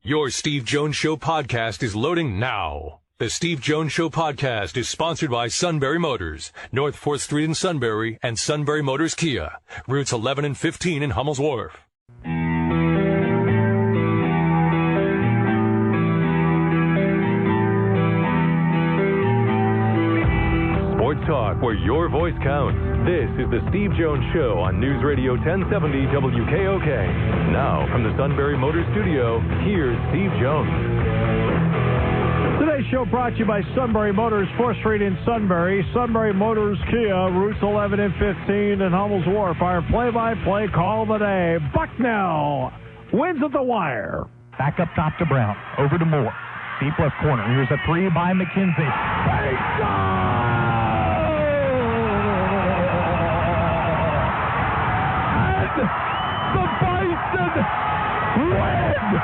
Your Steve Jones Show podcast is loading now. The Steve Jones Show podcast is sponsored by Sunbury Motors, North 4th Street in Sunbury, and Sunbury Motors Kia, routes 11 and 15 in Hummel's Wharf. Sports talk where your voice counts. This is the Steve Jones Show on News Radio 1070 WKOK. Now, from the Sunbury Motors Studio, here's Steve Jones. Today's show brought to you by Sunbury Motors, 4th Street in Sunbury, Sunbury Motors Kia, routes 11 and 15 in Hummel's Wharf. Our play-by-play call of the day. Bucknell wins at the wire. Back up top to Brown. Over to Moore. Deep left corner. Here's a three by McKenzie. And the Bison win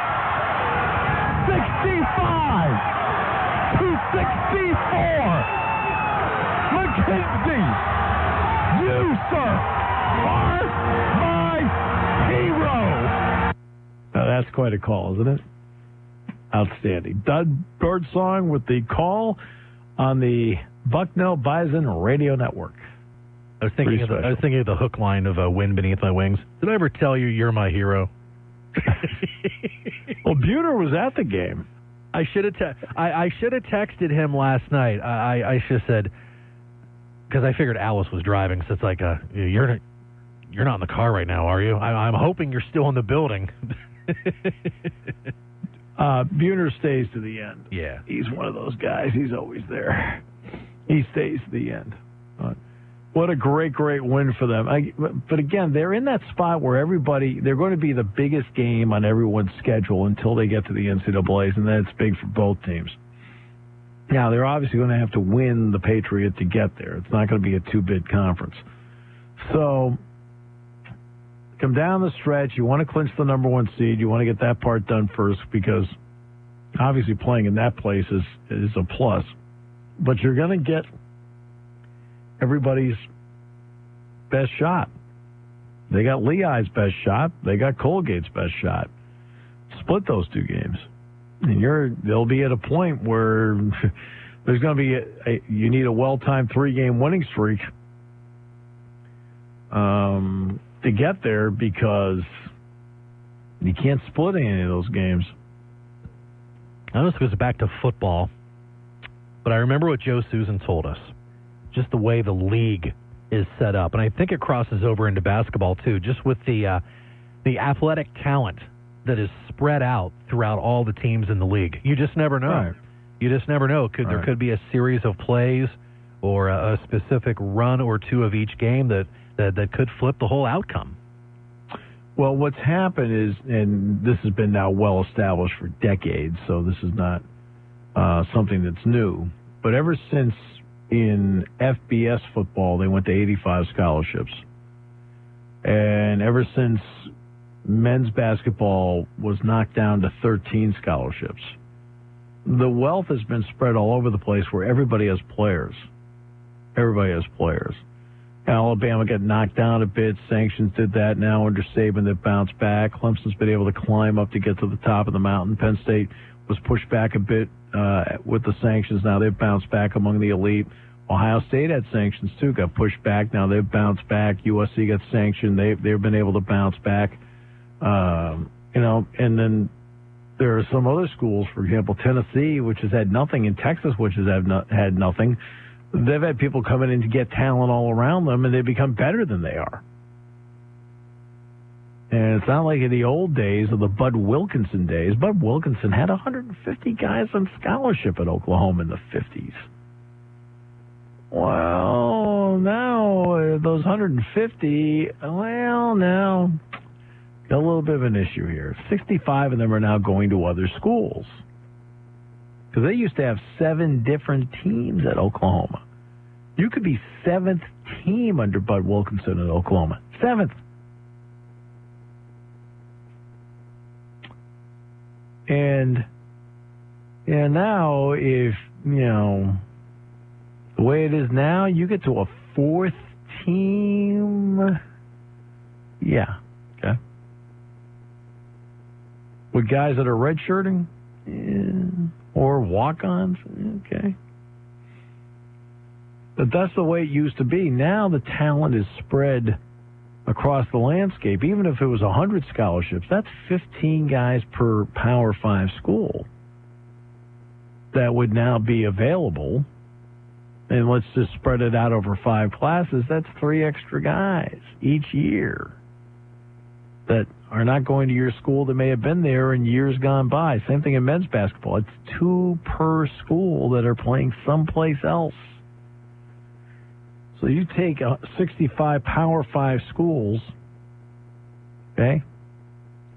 65 to 64. McKenzie, you, sir, are my hero. Now that's quite a call, isn't it? Outstanding. Doug Birdsong with the call on the Bucknell Bison Radio Network. I was thinking of the hook line of Wind Beneath My Wings. Did I ever tell you you're my hero? Well, Buhner was at the game. I should have texted him last night. I should have said, because I figured Alice was driving, so it's like, you're not in the car right now, are you? I'm hoping you're still in the building. Buhner stays to the end. Yeah. He's one of those guys. He's always there. He stays to the end. What a great win for them. But again, they're in that spot where they're going to be the biggest game on everyone's schedule until they get to the NCAAs, and that's big for both teams. Now, they're obviously going to have to win the Patriot to get there. It's not going to be a two-bid conference. So, come down the stretch. You want to clinch the number one seed. You want to get that part done first because obviously playing in that place is a plus. But you're going to get everybody's best shot. They got Lehigh's best shot. They got Colgate's best shot. Split those two games. And they'll be at a point where there's going to be you need a well-timed 3-game winning streak to get there because you can't split any of those games. I know this goes back to football, but I remember what Joe Susan told us. Just the way the league is set up. And I think it crosses over into basketball, too, just with the athletic talent that is spread out throughout all the teams in the league. You just never know. Right. You just never know. There could be a series of plays or a specific run or two of each game that could flip the whole outcome. Well, what's happened is, and this has been now well established for decades, so this is not something that's new, but ever since in FBS football, they went to 85 scholarships. And ever since men's basketball was knocked down to 13 scholarships, the wealth has been spread all over the place where everybody has players. Everybody has players. Alabama got knocked down a bit. Sanctions did that. Now under Saban, they bounced back. Clemson's been able to climb up to get to the top of the mountain. Penn State was pushed back a bit with the sanctions. Now they've bounced back among the elite. Ohio State had sanctions too, got pushed back. Now they've bounced back. USC got sanctioned. They've been able to bounce back. And then there are some other schools, for example, Tennessee, which has had nothing, and Texas, which has had nothing. They've had people coming in to get talent all around them, and they become better than they are. And it's not like in the old days of the Bud Wilkinson days. Bud Wilkinson had 150 guys on scholarship at Oklahoma in the 50s. Well, now those 150, now got a little bit of an issue here. 65 of them are now going to other schools. Because they used to have 7 different teams at Oklahoma. You could be 7th team under Bud Wilkinson at Oklahoma. 7th. And now, if, the way it is now, you get to a 4th team. Yeah. Okay. With guys that are redshirting? Or walk-ons? Okay. But that's the way it used to be. Now the talent is spread across the landscape. Even if it was 100 scholarships, that's 15 guys per Power 5 school that would now be available. And let's just spread it out over 5 classes. That's 3 extra guys each year that are not going to your school that may have been there in years gone by. Same thing in men's basketball. It's 2 per school that are playing someplace else. So you take 65 Power 5 schools, okay,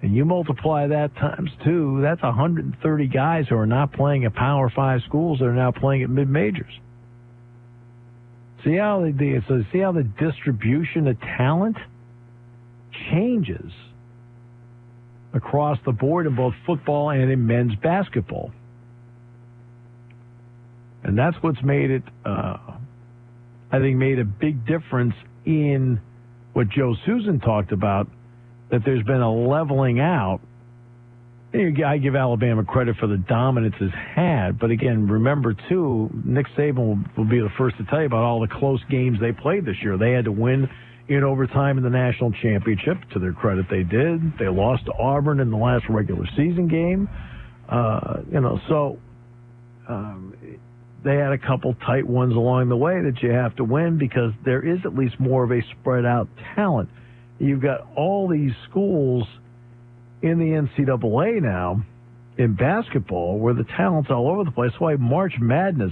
and you multiply that times 2, that's 130 guys who are not playing at Power 5 schools that are now playing at mid-majors. See how the distribution of talent changes across the board in both football and in men's basketball. And that's what's made it, I think, made a big difference in what Joe Susan talked about, that there's been a leveling out. I give Alabama credit for the dominance it's had, but again, remember, too, Nick Saban will be the first to tell you about all the close games they played this year. They had to win in overtime in the national championship. To their credit, they did. They lost to Auburn in the last regular season game. They had a couple tight ones along the way that you have to win because there is at least more of a spread out talent. You've got all these schools in the NCAA now in basketball where the talent's all over the place. That's why March Madness,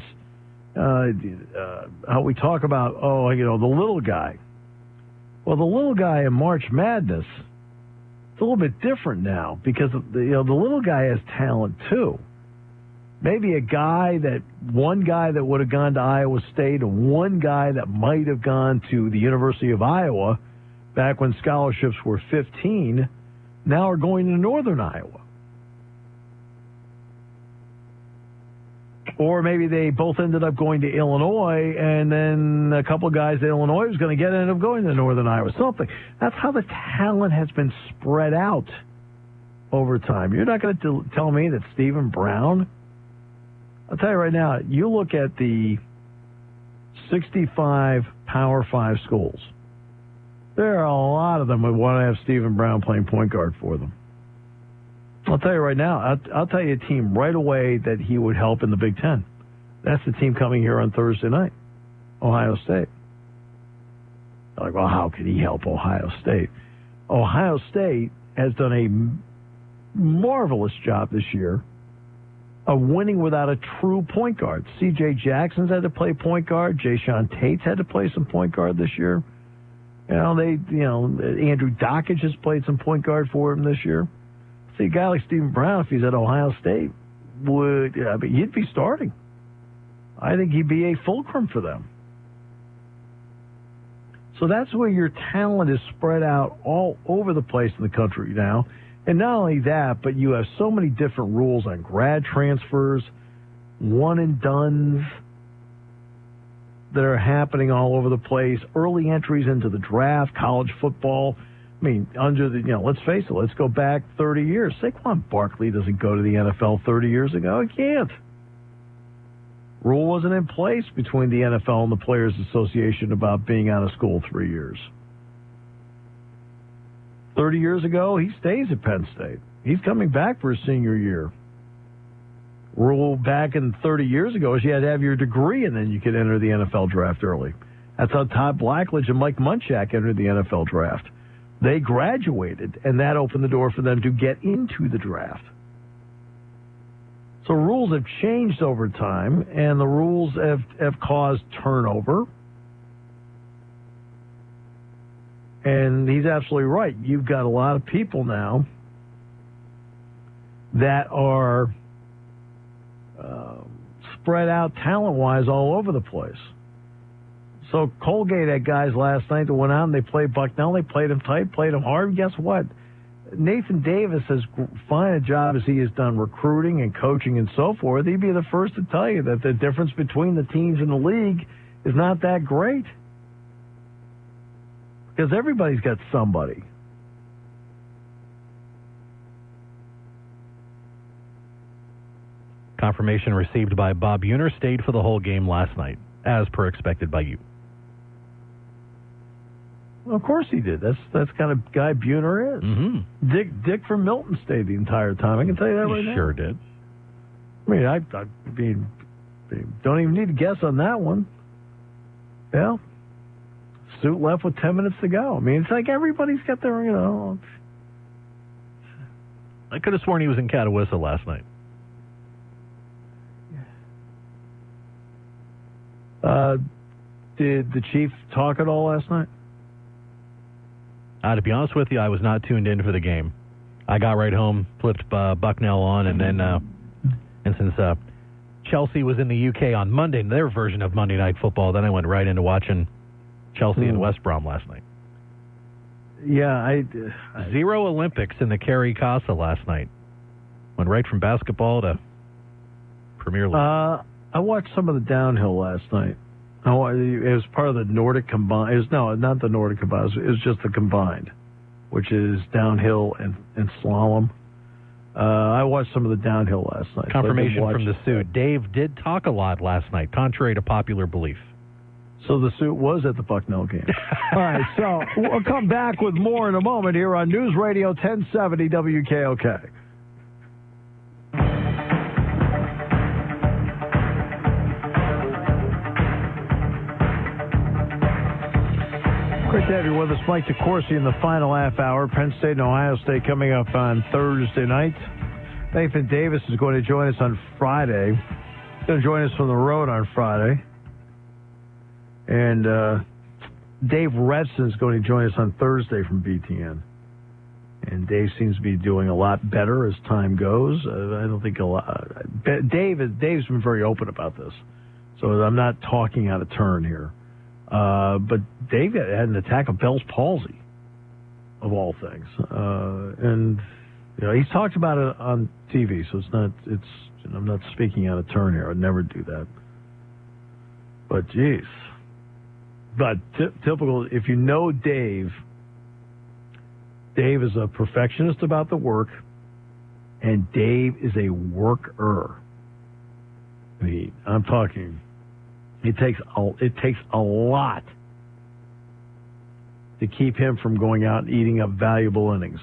how we talk about, the little guy. Well, the little guy in March Madness, it's a little bit different now because the little guy has talent too. Maybe one guy that would have gone to Iowa State and one guy that might have gone to the University of Iowa back when scholarships were 15, now are going to Northern Iowa. Or maybe they both ended up going to Illinois, and then a couple of guys that Illinois was going to get ended up going to Northern Iowa. Something. That's how the talent has been spread out over time. You're not going to tell me that Stephen Brown... I'll tell you right now, you look at the 65 Power 5 schools. There are a lot of them that want to have Stephen Brown playing point guard for them. I'll tell you right now, I'll tell you a team right away that he would help in the Big Ten. That's the team coming here on Thursday night, Ohio State. Like, well, how could he help Ohio State? Ohio State has done a marvelous job this year of winning without a true point guard. C.J. Jackson's had to play point guard. Jayshawn Tate's had to play some point guard this year. Andrew Dockage has played some point guard for him this year. See, a guy like Stephen Brown, if he's at Ohio State, he'd be starting. I think he'd be a fulcrum for them. So that's where your talent is spread out all over the place in the country now. And not only that, but you have so many different rules on grad transfers, one and dones that are happening all over the place, early entries into the draft, college football. I mean, let's face it, let's go back 30 years. Saquon Barkley doesn't go to the NFL 30 years ago. He can't. Rule wasn't in place between the NFL and the Players Association about being out of school 3 years. 30 years ago, he stays at Penn State. He's coming back for his senior year. Rule back in 30 years ago is you had to have your degree and then you could enter the NFL draft early. That's how Todd Blackledge and Mike Munchak entered the NFL draft. They graduated, and that opened the door for them to get into the draft. So rules have changed over time, and the rules have caused turnover. And he's absolutely right. You've got a lot of people now that are spread out talent-wise all over the place. So Colgate had guys last night that went out and they played Bucknell. They played him tight, played him hard. Guess what? Nathan Davis, as fine a job as he has done recruiting and coaching and so forth, he'd be the first to tell you that the difference between the teams in the league is not that great. Because everybody's got somebody. Confirmation received by Bob Buhner, stayed for the whole game last night, as per expected by you. Well, of course he did. That's kind of guy Buhner is. Mm-hmm. Dick from Milton stayed the entire time. I can tell you that right now. Sure did. I mean, I mean, don't even need to guess on that one. Yeah. Suit left with 10 minutes to go. I mean, it's like everybody's got their, I could have sworn he was in Catawissa last night. Did the Chief talk at all last night? To be honest with you, I was not tuned in for the game. I got right home, flipped Bucknell on, and then, and since Chelsea was in the UK on Monday, their version of Monday Night Football, then I went right into watching Chelsea and West Brom last night. Yeah, I 0 Olympics in the Kerry Casa last night. Went right from basketball to Premier League. I watched some of the downhill last night. It was part of the Nordic combined. No, not the Nordic combined. It was just the combined, which is downhill and slalom. I watched some of the downhill last night. Confirmation from the suit. Dave did talk a lot last night, contrary to popular belief. So the suit was at the Bucknell game. All right, so we'll come back with more in a moment here on News Radio 1070 WKOK. Great to have you with us, Mike DeCourcy, in the final half hour. Penn State and Ohio State coming up on Thursday night. Nathan Davis is going to join us on Friday. He's going to join us from the road on Friday. And Dave Redson is going to join us on Thursday from BTN. And Dave seems to be doing a lot better as time goes. I don't think a lot. Dave's been very open about this, so I'm not talking out of turn here. But Dave had an attack of Bell's palsy, of all things, and he's talked about it on TV. So I'm not speaking out of turn here. I'd never do that. But geez, but typical. If you know Dave is a perfectionist about the work, and Dave is a worker. I mean, I'm talking. It takes a lot to keep him from going out and eating up valuable innings.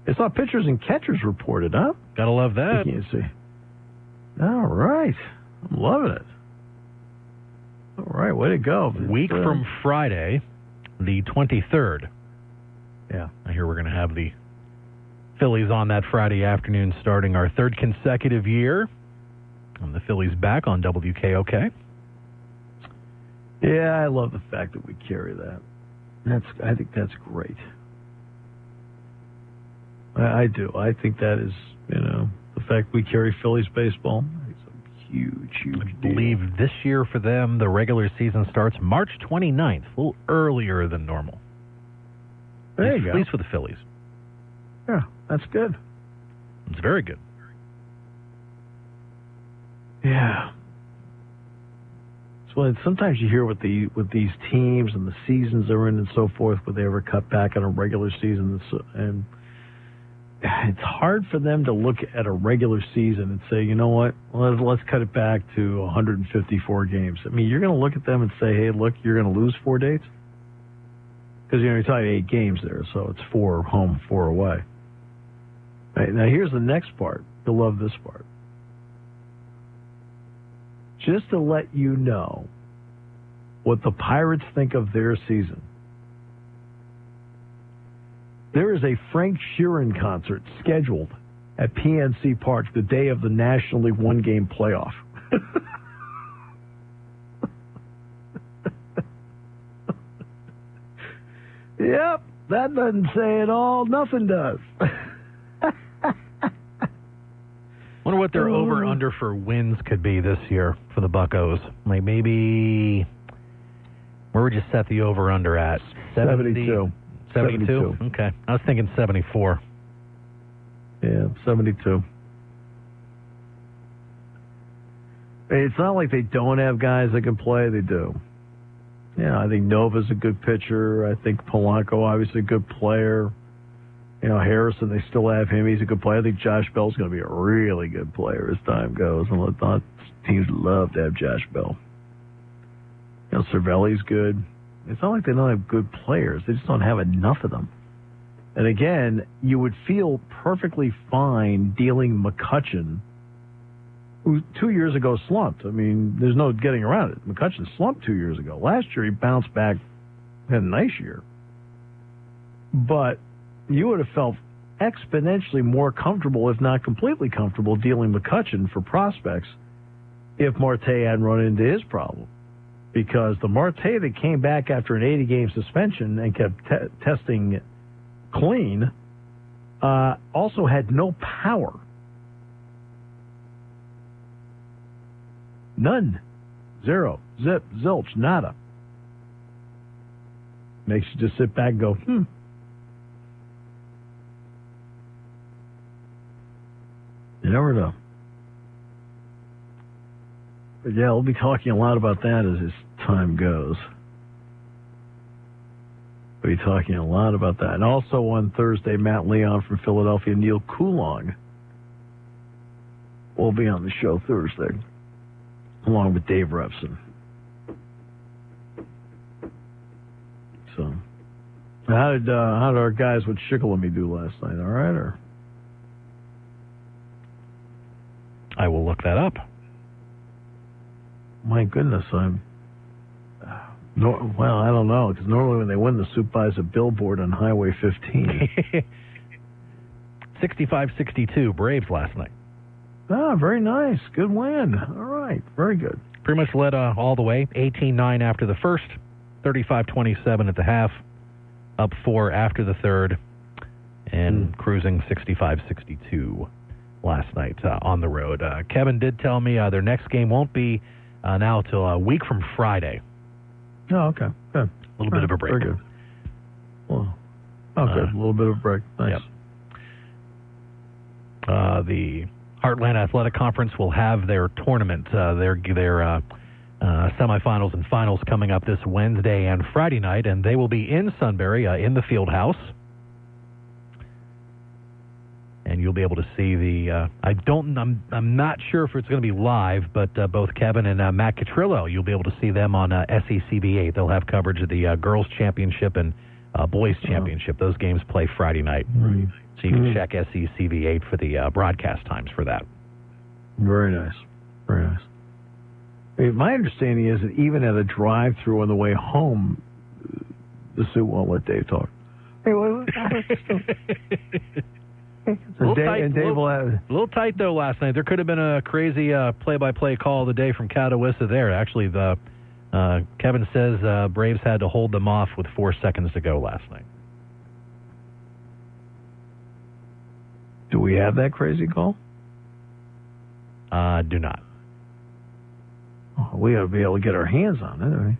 It's not pitchers and catchers reported, huh? Gotta love that. You can't see. All right. I'm loving it. All right, way to go. Week from Friday, the 23rd. Yeah. I hear we're going to have the Phillies on that Friday afternoon, starting our third consecutive year. And the Phillies back on WKOK. Yeah, I love the fact that we carry that. I think that's great. I do. I think that is, the fact we carry Phillies baseball. It's a huge deal. I believe this year for them, the regular season starts March 29th, a little earlier than normal. There you go. At least for the Phillies. Yeah, that's good. It's very good. Yeah. So sometimes you hear with these teams and the seasons they're in and so forth, would they ever cut back on a regular season? And it's hard for them to look at a regular season and say, you know what, let's cut it back to 154 games. I mean, you're going to look at them and say, hey, look, you're going to lose 4 dates? Because you're talking 8 games there, so it's 4 home, 4 away. Right, now here's the next part. You'll love this part. Just to let you know what the Pirates think of their season. There is a Frank Sheeran concert scheduled at PNC Park the day of the National League one-game playoff. Yep, that doesn't say it all. Nothing does. Wonder what their over-under for wins could be this year for the Buccos. Like maybe, where would you set the over-under at? 72. 72? Okay. I was thinking 74. Yeah, 72. It's not like they don't have guys that can play. They do. Yeah, I think Nova's a good pitcher. I think Polanco, obviously, a good player. Harrison, they still have him. He's a good player. I think Josh Bell's going to be a really good player as time goes. And I thought teams love to have Josh Bell. Cervelli's good. It's not like they don't have good players. They just don't have enough of them. And again, you would feel perfectly fine dealing McCutchen, who 2 years ago slumped. I mean, there's no getting around it. McCutchen slumped 2 years ago. Last year, he bounced back, had a nice year. But you would have felt exponentially more comfortable, if not completely comfortable, dealing McCutchen for prospects if Marte hadn't run into his problem. Because the Marte that came back after an 80-game suspension and kept testing clean also had no power. None. Zero. Zip. Zilch. Nada. Makes you just sit back and go, You never know. But yeah, we'll be talking a lot about that as time goes. We'll be talking a lot about that. And also on Thursday, Matt Leon from Philadelphia, Neil Coulong will be on the show Thursday, along with Dave Repson. So, how did our guys with Shikellamy do last night? All right, or? I will look that up. My goodness, I don't know, because normally when they win, the soup buys a billboard on Highway 15. 65-62, Braves last night. Very nice. Good win. All right, very good. Pretty much led all the way, 18-9 after the first, 35-27 at the half, up 4 after the third, and cruising 65-62 last night on the road. Kevin did tell me their next game won't be now till a week from Friday. Oh, okay. Good. A little bit of a break. Very good. Well, okay, a little bit of a break. Nice. Yep. The Heartland Athletic Conference will have their tournament, their semifinals and finals coming up this Wednesday and Friday night, and they will be in Sunbury in the field house. And you'll be able to see the. I'm not sure if it's going to be live, but both Kevin and Matt Catrillo, you'll be able to see them on SECB8. They'll have coverage of the girls' championship and boys' championship. Those games play Friday night, so you can check SECB8 for the broadcast times for that. Very nice, very nice. I mean, my understanding is that even at a drive-through on the way home, the suit won't let Dave talk. Hey, A little tight, though, last night. There could have been a crazy play-by-play call of the day from Catawissa there. Actually, Kevin says Braves had to hold them off with 4 seconds to go last night. Do we have that crazy call? Do not. Oh, we ought to be able to get our hands on it. I mean,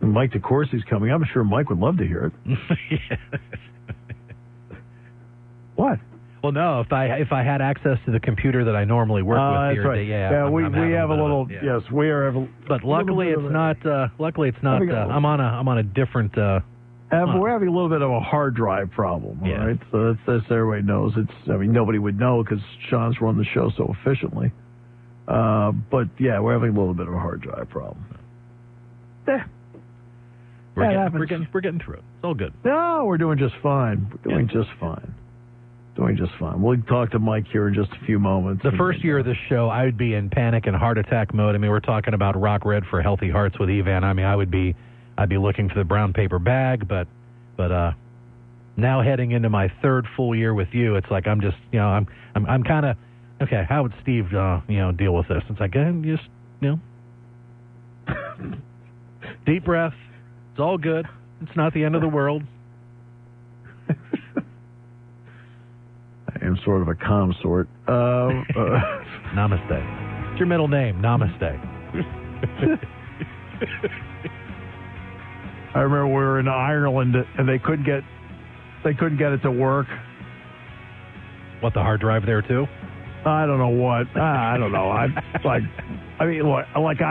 and Mike DeCourcy's coming. I'm sure Mike would love to hear it. What? Well, no. If I had access to the computer that I normally work with here, right. We have a little. Yes, we are. But luckily, it's not. Luckily, it's not. I'm on a different. We're having a little bit of a hard drive problem. All right. So that's everybody knows. Nobody would know because Sean's run the show so efficiently. But yeah, we're having a little bit of a hard drive problem. We're getting through it. It's all good. No, we're doing just fine. Doing just fine. We'll talk to Mike here in just a few moments. The first year of this show, I would be in panic and heart attack mode. I mean, we're talking about Rock Red for Healthy Hearts with Evan. I mean, I'd be looking for the brown paper bag, but now heading into my third full year with you, it's like I'm just, I'm kind of, okay, how would Steve, deal with this? It's like, just, deep breath. It's all good. It's not the end of the world. I am sort of a calm sort. Namaste. It's your middle name, Namaste. I remember we were in Ireland and they couldn't get it to work. What, the hard drive there too? I don't know what. I don't know. I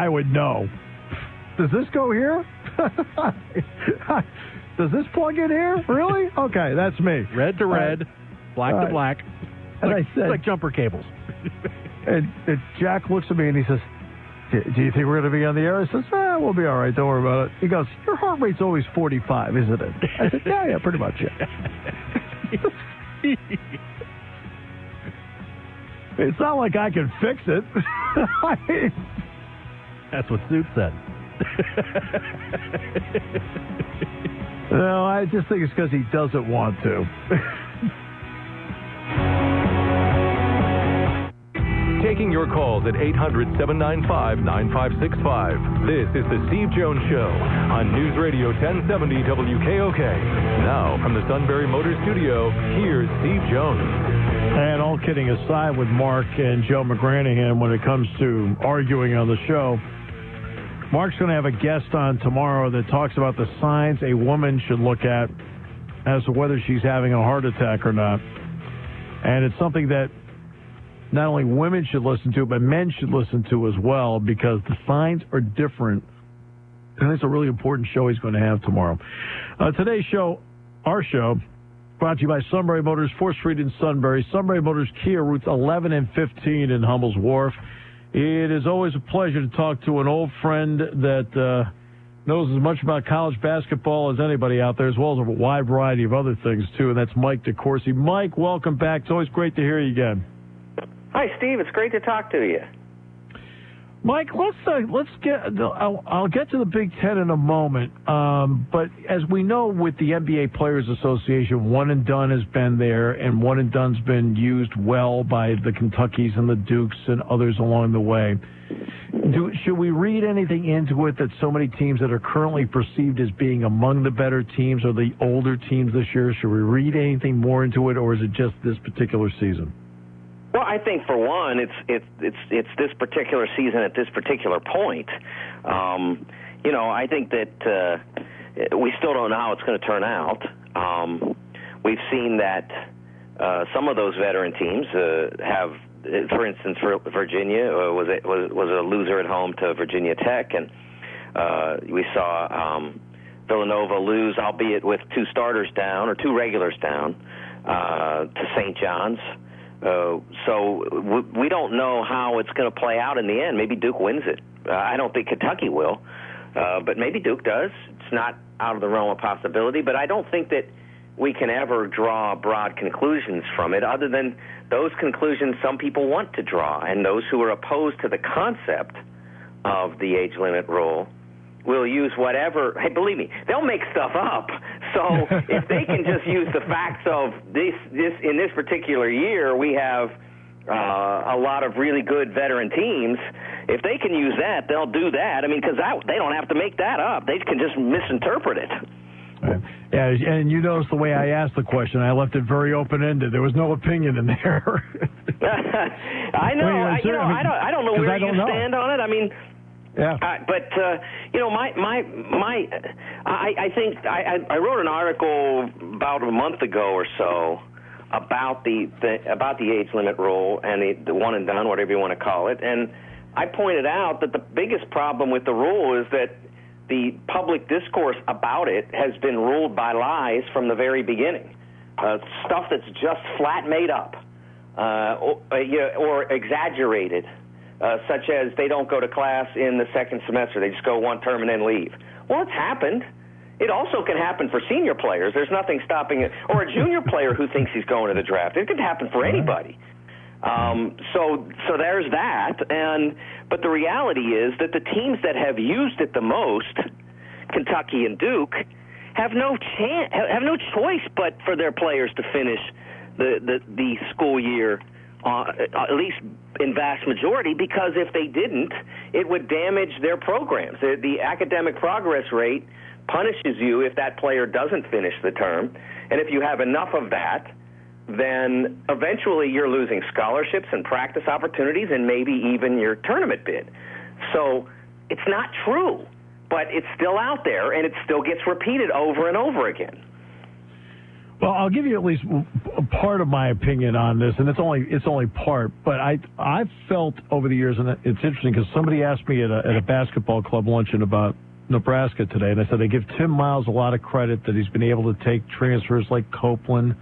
would know. Does this go here? does this plug in here? Really? Okay, that's me. Red to red, black to black. And I said, like jumper cables. and Jack looks at me and he says, do you think we're going to be on the air? I says, we'll be all right. Don't worry about it. He goes, your heart rate's always 45, isn't it? I said, yeah, pretty much, yeah. It's not like I can fix it. That's what Suit said. No, I just think it's because he doesn't want to. Taking your calls at 800-795-9565. This is the Steve Jones Show on News Radio 1070 WKOK. Now, from the Sunbury Motors Studio, here's Steve Jones. And all kidding aside with Mark and Joe McGranahan when it comes to arguing on the show, Mark's going to have a guest on tomorrow that talks about the signs a woman should look at as to whether she's having a heart attack or not. And it's something that not only women should listen to, but men should listen to as well, because the signs are different. And it's a really important show he's going to have tomorrow. Today's show, our show, brought to you by Sunbury Motors, 4th Street in Sunbury. Sunbury Motors Kia, routes 11 and 15 in Hummel's Wharf. It is always a pleasure to talk to an old friend that knows as much about college basketball as anybody out there, as well as a wide variety of other things, too, and that's Mike DeCourcy. Mike, welcome back. It's always great to hear you again. Hi, Steve. It's great to talk to you. Mike, let's get. I'll get to the Big Ten in a moment. But as we know, with the NBA Players Association, one and done has been there, and one and done's been used well by the Kentuckys and the Dukes and others along the way. Should we read anything into it that so many teams that are currently perceived as being among the better teams are the older teams this year? Should we read anything more into it, or is it just this particular season? Well, I think for one, it's this particular season at this particular point. I think that we still don't know how it's going to turn out. We've seen that some of those veteran teams have, for instance, Virginia was a loser at home to Virginia Tech, and we saw Villanova lose, albeit with two starters down or two regulars down, to St. John's. So we don't know how it's going to play out in the end. Maybe Duke wins it. I don't think Kentucky will, but maybe Duke does. It's not out of the realm of possibility, but I don't think that we can ever draw broad conclusions from it, other than those conclusions some people want to draw, and those who are opposed to the concept of the age limit rule will use whatever. Hey, believe me, they'll make stuff up. So if they can just use the facts of this in this particular year, we have a lot of really good veteran teams. If they can use that, they'll do that. I mean, because they don't have to make that up. They can just misinterpret it. Right. Yeah, and you notice the way I asked the question, I left it very open-ended. There was no opinion in there. I know. I don't know where you stand on it. I mean. Yeah. But I think I wrote an article about a month ago or so about the age limit rule and the one and done, whatever you want to call it, and I pointed out that the biggest problem with the rule is that the public discourse about it has been ruled by lies from the very beginning, stuff that's just flat made up or exaggerated. Such as they don't go to class in the second semester. They just go one term and then leave. Well, it's happened. It also can happen for senior players. There's nothing stopping it. Or a junior player who thinks he's going to the draft. It could happen for anybody. So there's that. But the reality is that the teams that have used it the most, Kentucky and Duke, have no choice but for their players to finish the school year, at least in vast majority, because if they didn't, it would damage their programs. The academic progress rate punishes you if that player doesn't finish the term, and if you have enough of that, then eventually you're losing scholarships and practice opportunities and maybe even your tournament bid. So it's not true, but it's still out there, and it still gets repeated over and over again. Well, I'll give you at least part of my opinion on this, and it's only part. But I've felt over the years, and it's interesting because somebody asked me at a basketball club luncheon about Nebraska today, and I said they give Tim Miles a lot of credit that he's been able to take transfers like Copeland,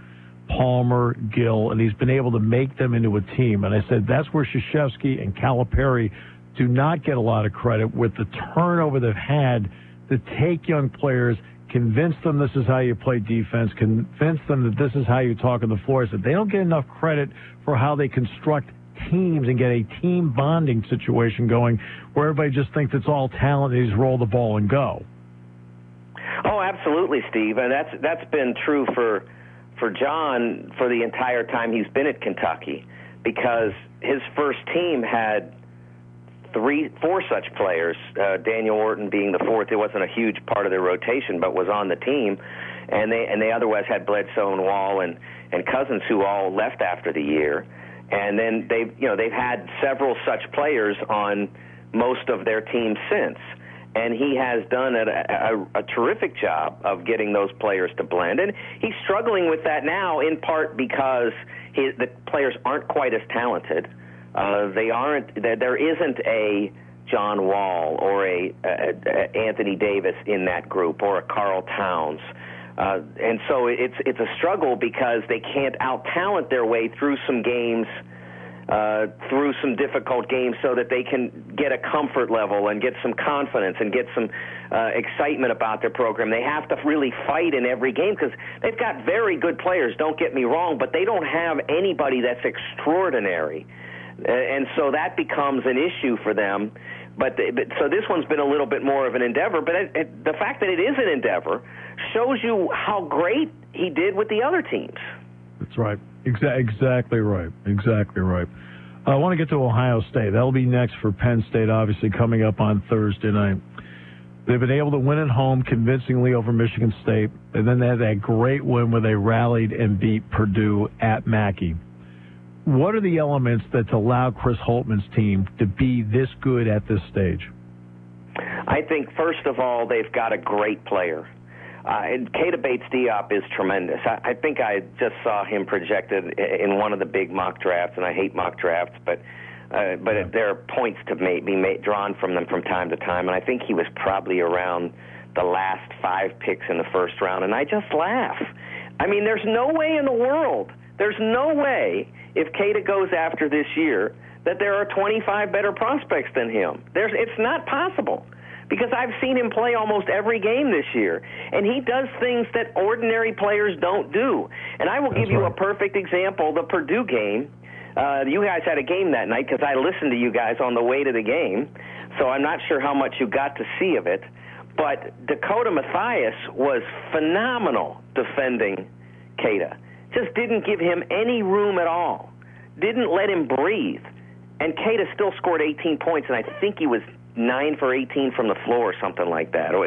Palmer, Gill, and he's been able to make them into a team. And I said that's where Krzyzewski and Calipari do not get a lot of credit with the turnover they've had to take young players, convince them this is how you play defense, convince them that this is how you talk on the floor. I said they don't get enough credit for how they construct teams and get a team bonding situation going where everybody just thinks it's all talent and they just roll the ball and go. Oh, absolutely, Steve. And that's been true for John for the entire time he's been at Kentucky, because his first team had 4 such players, Daniel Orton being the fourth. It wasn't a huge part of their rotation, but was on the team. And they otherwise had Bledsoe and Wall and Cousins, who all left after the year. And then they've had several such players on most of their teams since. And he has done a terrific job of getting those players to blend. And he's struggling with that now, in part because the players aren't quite as talented. There isn't a John Wall or a Anthony Davis in that group, or a Karl Towns. And so it's a struggle because they can't out-talent their way through some games, through some difficult games, so that they can get a comfort level and get some confidence and get some excitement about their program. They have to really fight in every game because they've got very good players, don't get me wrong, but they don't have anybody that's extraordinary. And so that becomes an issue for them. So this one's been a little bit more of an endeavor, but the fact that it is an endeavor shows you how great he did with the other teams. That's right. Exactly right. Exactly right. I want to get to Ohio State. That'll be next for Penn State, obviously, coming up on Thursday night. They've been able to win at home convincingly over Michigan State, and then they had that great win where they rallied and beat Purdue at Mackey. What are the elements that allow Chris Holtman's team to be this good at this stage? I think, first of all, they've got a great player. And Keita Bates-Diop is tremendous. I think I just saw him projected in one of the big mock drafts, and I hate mock drafts, but there are points to be drawn from them from time to time, and I think he was probably around the last 5 picks in the first round, and I just laugh. I mean, there's no way in the world, if Keita goes after this year, that there are 25 better prospects than him. It's not possible, because I've seen him play almost every game this year, and he does things that ordinary players don't do. And I will give you a perfect example, the Purdue game. You guys had a game that night because I listened to you guys on the way to the game, so I'm not sure how much you got to see of it. But Dakota Mathias was phenomenal defending Keita. Just didn't give him any room at all. Didn't let him breathe. And Keita still scored 18 points, and I think he was 9 for 18 from the floor or something like that. Or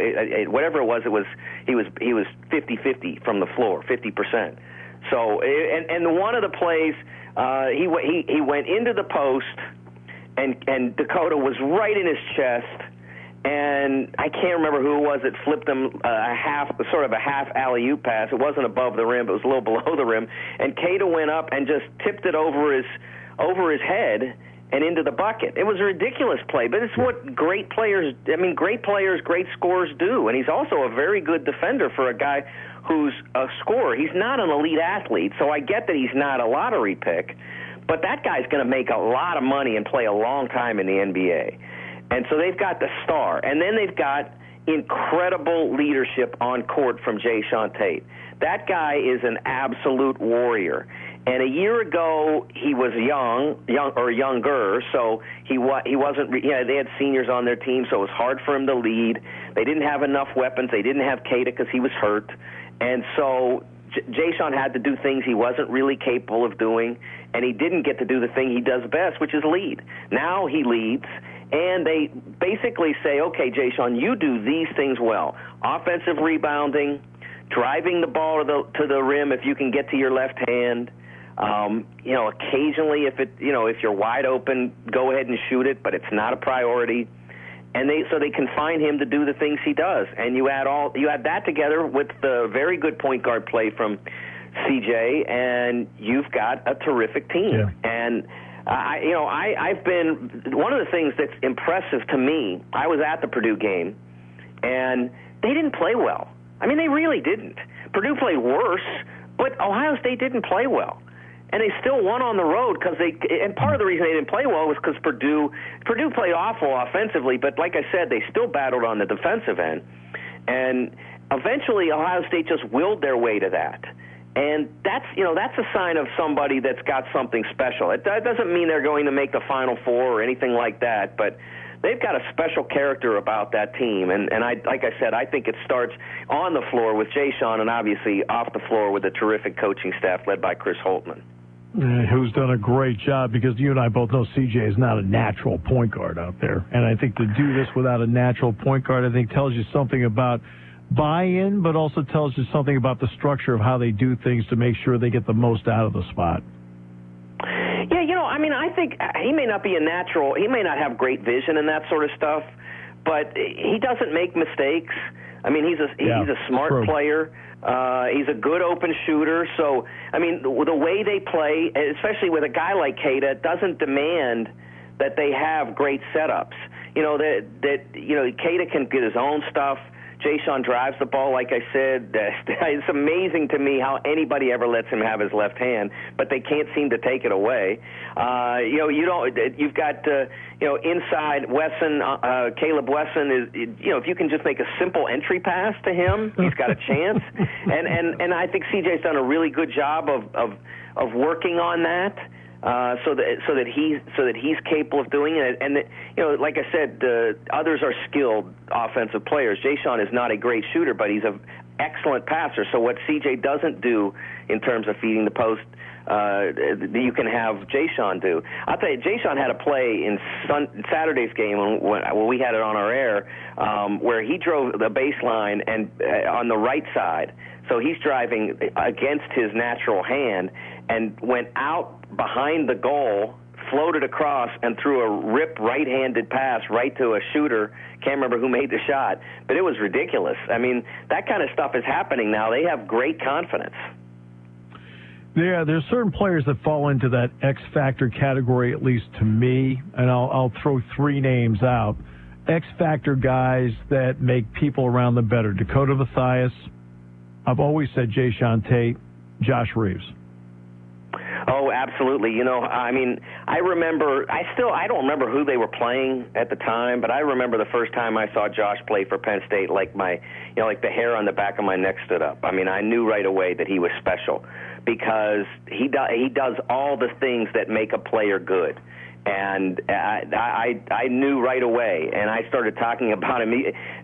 whatever it was, he was 50-50 from the floor, 50%. So, and one of the plays, he went into the post, and Dakota was right in his chest, and I can't remember who it was that flipped him a half alley-oop pass. It wasn't above the rim, but it was a little below the rim, and Keita went up and just tipped it over his head and into the bucket. It was a ridiculous play, but it's what great players, great scorers do, and he's also a very good defender for a guy who's a scorer. He's not an elite athlete, so I get that he's not a lottery pick, but that guy's going to make a lot of money and play a long time in the NBA. And so they've got the star, and then they've got incredible leadership on court from Jayshawn Tate. That guy is an absolute warrior. And a year ago, he was younger, so he wasn't. They had seniors on their team, so it was hard for him to lead. They didn't have enough weapons. They didn't have Keita because he was hurt, and so Jayshawn had to do things he wasn't really capable of doing, and he didn't get to do the thing he does best, which is lead. Now he leads, and they basically say, "Okay, Jayshawn, you do these things well: offensive rebounding, driving the ball to the rim if you can get to your left hand." Occasionally, if you're wide open, go ahead and shoot it, but it's not a priority. And so they confine him to do the things he does. And you add that together with the very good point guard play from CJ, and you've got a terrific team. Yeah. And I've been one of the things that's impressive to me. I was at the Purdue game, and they didn't play well. I mean, they really didn't. Purdue played worse, but Ohio State didn't play well. And they still won on the road and part of the reason they didn't play well was because Purdue played awful offensively, but like I said, they still battled on the defensive end. And eventually Ohio State just willed their way to that. And that's a sign of somebody that's got something special. It doesn't mean they're going to make the Final Four or anything like that, but they've got a special character about that team. And like I said, I think it starts on the floor with Jay Sean and obviously off the floor with a terrific coaching staff led by Chris Holtman. Who's done a great job, because you and I both know CJ is not a natural point guard out there. And I think to do this without a natural point guard, I think tells you something about buy-in, but also tells you something about the structure of how they do things to make sure they get the most out of the spot. Yeah, I mean, I think he may not be a natural, he may not have great vision and that sort of stuff, but he doesn't make mistakes. I mean, he's a smart player. He's a good open shooter. So, I mean, the way they play, especially with a guy like Keita, doesn't demand that they have great setups. Keita can get his own stuff. Jay Sean drives the ball, like I said. It's amazing to me how anybody ever lets him have his left hand, but they can't seem to take it away. You've got inside Wesson, Caleb Wesson is, if you can just make a simple entry pass to him, he's got a chance. And I think CJ's done a really good job of working on that. So that he's capable of doing it, and like I said, others are skilled offensive players. Jay Sean is not a great shooter, but he's an excellent passer. So what CJ doesn't do in terms of feeding the post, you can have Jay Sean do. I'll tell you, Jay Sean had a play in Saturday's game when we had it on our air, where he drove the baseline and on the right side. So he's driving against his natural hand and went out behind the goal, floated across, and threw a rip right-handed pass right to a shooter. Can't remember who made the shot, but it was ridiculous. I mean, that kind of stuff is happening now. They have great confidence. Yeah, there's certain players that fall into that X-Factor category, at least to me, and I'll throw three names out. X-Factor guys that make people around them better. Dakota Mathias. I've always said Jay Sean Tate, Josh Reeves. Oh, absolutely. I mean, I don't remember who they were playing at the time, but I remember the first time I saw Josh play for Penn State, like the hair on the back of my neck stood up. I mean, I knew right away that he was special because he does all the things that make a player good. And I knew right away, and I started talking about him.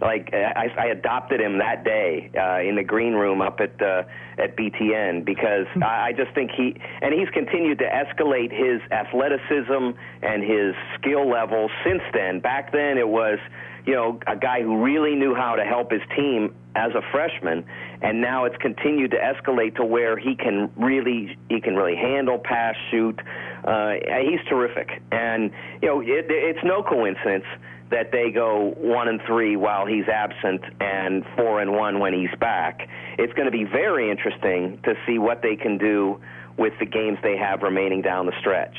I adopted him that day in the green room up at BTN because I just think he's continued to escalate his athleticism and his skill level since then. Back then, it was a guy who really knew how to help his team as a freshman, and now it's continued to escalate to where he can really handle, pass, shoot. He's terrific, and it's no coincidence that they go 1-3 while he's absent and 4-1 when he's back. It's going to be very interesting to see what they can do with the games they have remaining down the stretch.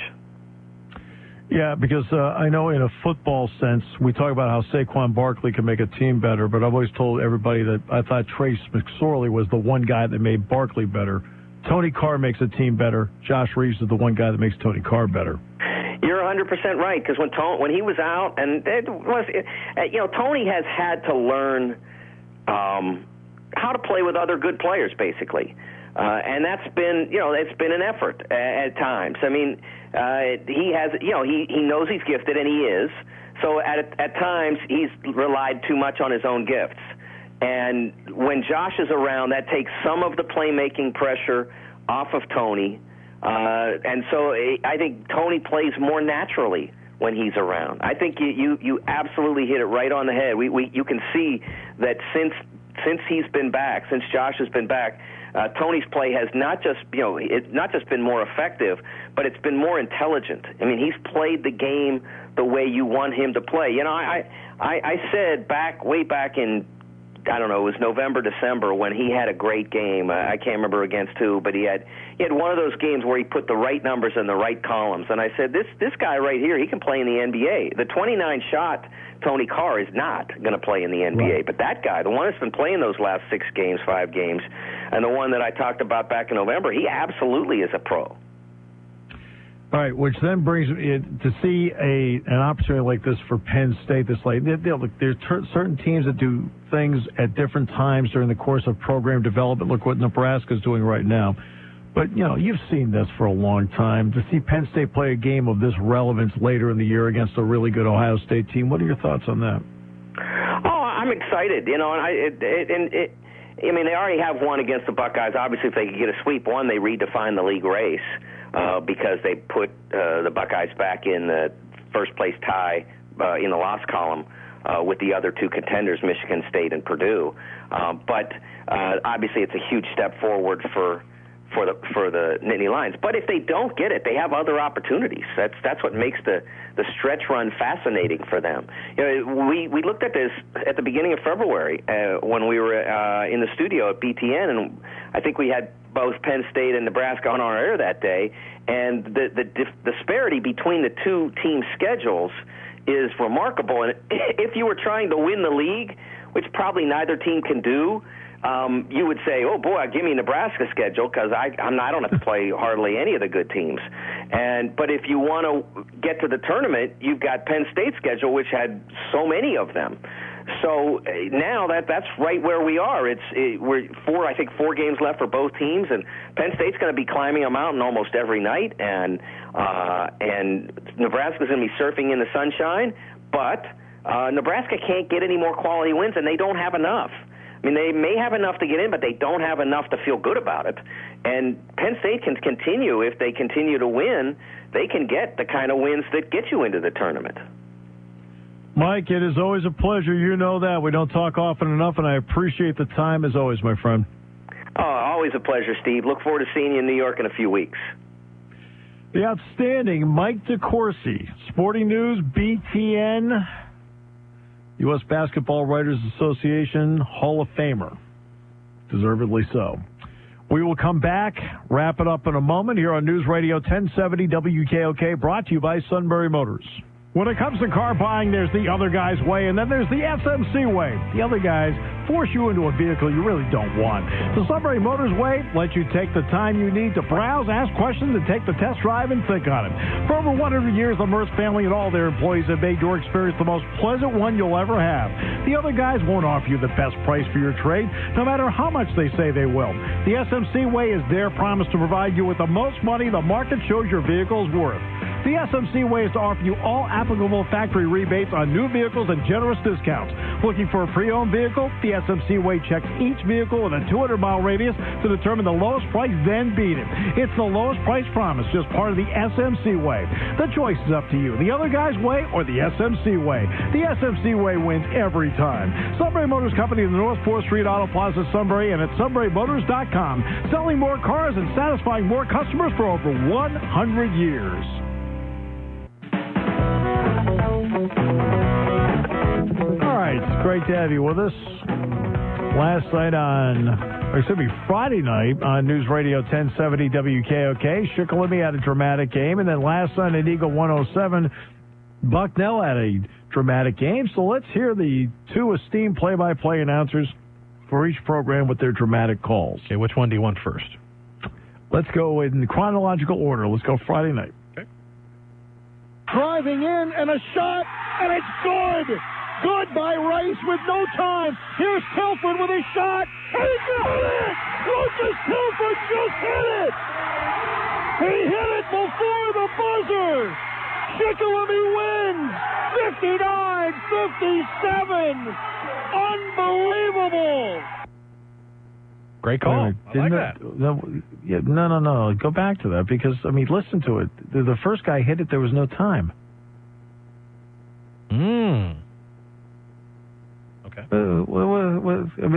Yeah, because I know in a football sense, we talk about how Saquon Barkley can make a team better, but I've always told everybody that I thought Trace McSorley was the one guy that made Barkley better. Tony Carr makes a team better. Josh Reeves is the one guy that makes Tony Carr better. You're 100% right, because when he was out, and Tony has had to learn how to play with other good players, basically. And that's been, it's been an effort at times. I mean, he has, he knows he's gifted, and he is. So at times he's relied too much on his own gifts. And when Josh is around, that takes some of the playmaking pressure off of Tony. And so I think Tony plays more naturally when he's around. I think you absolutely hit it right on the head. You can see that since he's been back, since Josh has been back, Tony's play has not just been more effective, but it's been more intelligent. I mean, he's played the game the way you want him to play. I said way back in I don't know, it was November, December when he had a great game. I can't remember against who, but he had one of those games where he put the right numbers in the right columns. And I said, this guy right here, he can play in the NBA. The 29-shot Tony Carr is not going to play in the NBA. Right. But that guy, the one that's been playing those last 5 games, and the one that I talked about back in November, he absolutely is a pro. All right, which then brings it to see an opportunity like this for Penn State. There's certain teams that do things at different times during the course of program development. Look what Nebraska's doing right now. But, you've seen this for a long time. To see Penn State play a game of this relevance later in the year against a really good Ohio State team, what are your thoughts on that? Oh, I'm excited. They already have one against the Buckeyes. Obviously, if they could get a sweep one, they redefine the league race. Because they put the Buckeyes back in the first-place tie in the loss column with the other two contenders, Michigan State and Purdue. But obviously, it's a huge step forward for the Nittany Lions. But if they don't get it, they have other opportunities. That's what makes the stretch run fascinating for them. We looked at this at the beginning of February when we were in the studio at BTN, and I think we had both Penn State and Nebraska on our air that day, and the disparity between the two team schedules is remarkable. And if you were trying to win the league, which probably neither team can do, you would say, oh, boy, give me Nebraska's schedule because I don't have to play hardly any of the good teams. But if you want to get to the tournament, you've got Penn State's schedule, which had so many of them. So now that's right where we are. We're 4 games left for both teams, and Penn State's going to be climbing a mountain almost every night, and Nebraska's going to be surfing in the sunshine. But Nebraska can't get any more quality wins, and they don't have enough. I mean, they may have enough to get in, but they don't have enough to feel good about it. And Penn State can continue. If they continue to win, they can get the kind of wins that get you into the tournament. Mike, it is always a pleasure. You know that. We don't talk often enough, and I appreciate the time as always, my friend. Oh, always a pleasure, Steve. Look forward to seeing you in New York in a few weeks. The outstanding Mike DeCourcy, Sporting News, BTN, U.S. Basketball Writers Association Hall of Famer. Deservedly so. We will come back, wrap it up in a moment here on News Radio 1070 WKOK, brought to you by Sunbury Motors. When it comes to car buying, there's the other guy's way, and then there's the SMC way. The other guys force you into a vehicle you really don't want. The Sunbury Motors way lets you take the time you need to browse, ask questions, and take the test drive and think on it. For over 100 years, the Merce family and all their employees have made your experience the most pleasant one you'll ever have. The other guys won't offer you the best price for your trade, no matter how much they say they will. The SMC way is their promise to provide you with the most money the market shows your vehicle is worth. The SMC way is to offer you all applicable factory rebates on new vehicles and generous discounts. Looking for a pre-owned vehicle? The SMC way checks each vehicle in a 200-mile radius to determine the lowest price, then beat it. It's the lowest price promise, just part of the SMC way. The choice is up to you, the other guy's way or the SMC way. The SMC way wins every time. Sunbury Motors Company in the North 4th Street Auto Plaza, Sunbury, and at sunburymotors.com. Selling more cars and satisfying more customers for over 100 years. All right, it's great to have you with us. Friday night on News Radio 1070 WKOK, Shikellamy had a dramatic game, and then last night at Eagle 107, Bucknell had a dramatic game. So let's hear the two esteemed play-by-play announcers for each program with their dramatic calls. Okay, which one do you want first? Let's go in chronological order. Let's go Friday night. Okay. Driving in, and a shot, and it's good! Good by Rice with no time. Here's Tilford with a shot, and he got it! Lucas Tilford just hit it! He hit it before the buzzer! Shikellamy wins! 59-57! Unbelievable! Great call. I like that. No. Go back to that because, listen to it. The first guy hit it, there was no time. Okay.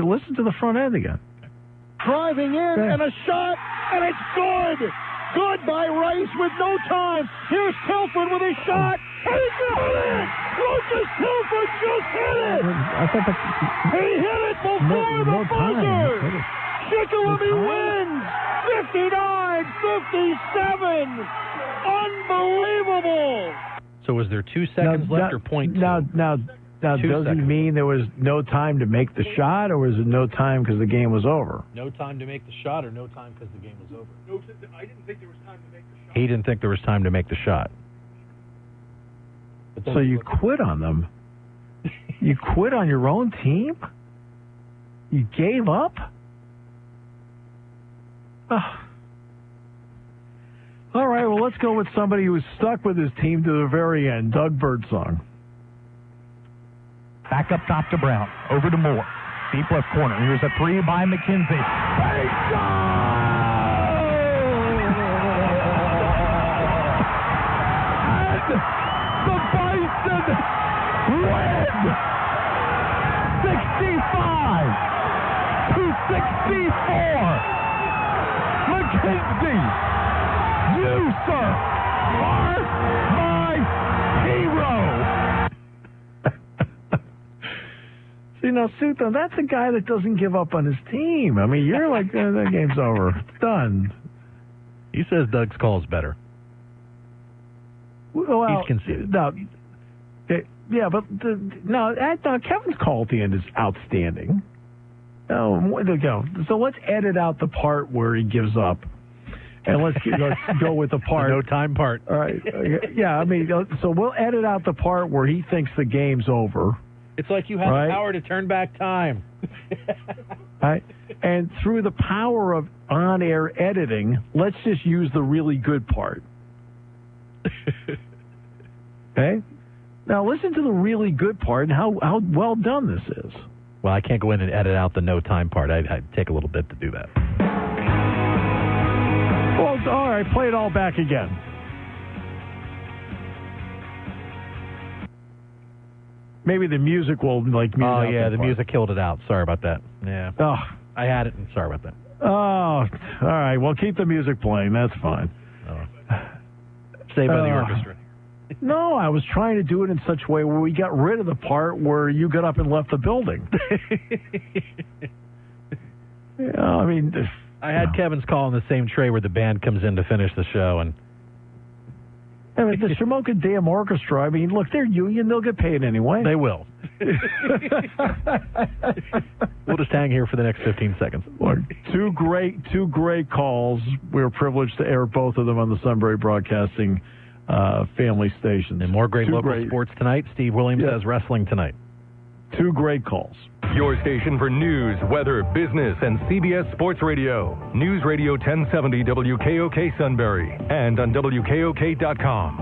Listen to the front end again. Driving in, and a shot, and it's good! Good by Rice with no time. Here's Tilford with a shot, He got it! Lucas Tilford just hit it! I thought He hit it before the buzzer! Shikellamy wins! 59-57! Unbelievable! So was there 2 seconds left or point two? Now, does he mean there was no time to make the shot, or was it no time because the game was over? No time to make the shot or no time because the game was over? No, I didn't think there was time to make the shot. He didn't think there was time to make the shot. So you quit on them? You quit on your own team? You gave up? All right, well, let's go with somebody who was stuck with his team to the very end. Doug Birdsong. Back up top to Brown. Over to Moore. Deep left corner. Here's a three by McKenzie. And the Bison win! 65-64. McKenzie, you, sir, are my hero. See, now, Sutton, that's a guy that doesn't give up on his team. I mean, you're like, that game's over. It's done. He says Doug's call is better. Well, he's conceded. No, yeah, but Kevin's call at the end is outstanding. So let's edit out the part where he gives up, and let's go with the part. The no time part. All right. Yeah, I mean, so we'll edit out the part where he thinks the game's over. It's like you have the power to turn back time. Right? And through the power of on-air editing, let's just use the really good part. Okay? Now listen to the really good part and how well done this is. Well, I can't go in and edit out the no time part. I'd take a little bit to do that. Well, all right, play it all back again. Maybe the music will mute out. Oh, yeah, the part. music killed it out. Sorry about that. Yeah. Oh. I had it, and sorry about that. Oh, all right. Well, keep the music playing. That's fine. Saved by the orchestra. No, I was trying to do it in such a way where we got rid of the part where you got up and left the building. I mean, I had Kevin's call in the same tray where the band comes in to finish the show, and I mean, the Shamokin Dam Orchestra, I mean, look, they're union. They'll get paid anyway. They will. We'll just hang here for the next 15 seconds. Look, two great calls. We're privileged to air both of them on the Sunbury Broadcasting family stations. And more great sports tonight. Steve Williams has wrestling tonight. Two great calls. Your station for news, weather, business, and CBS Sports Radio. News Radio 1070 WKOK Sunbury and on WKOK.com.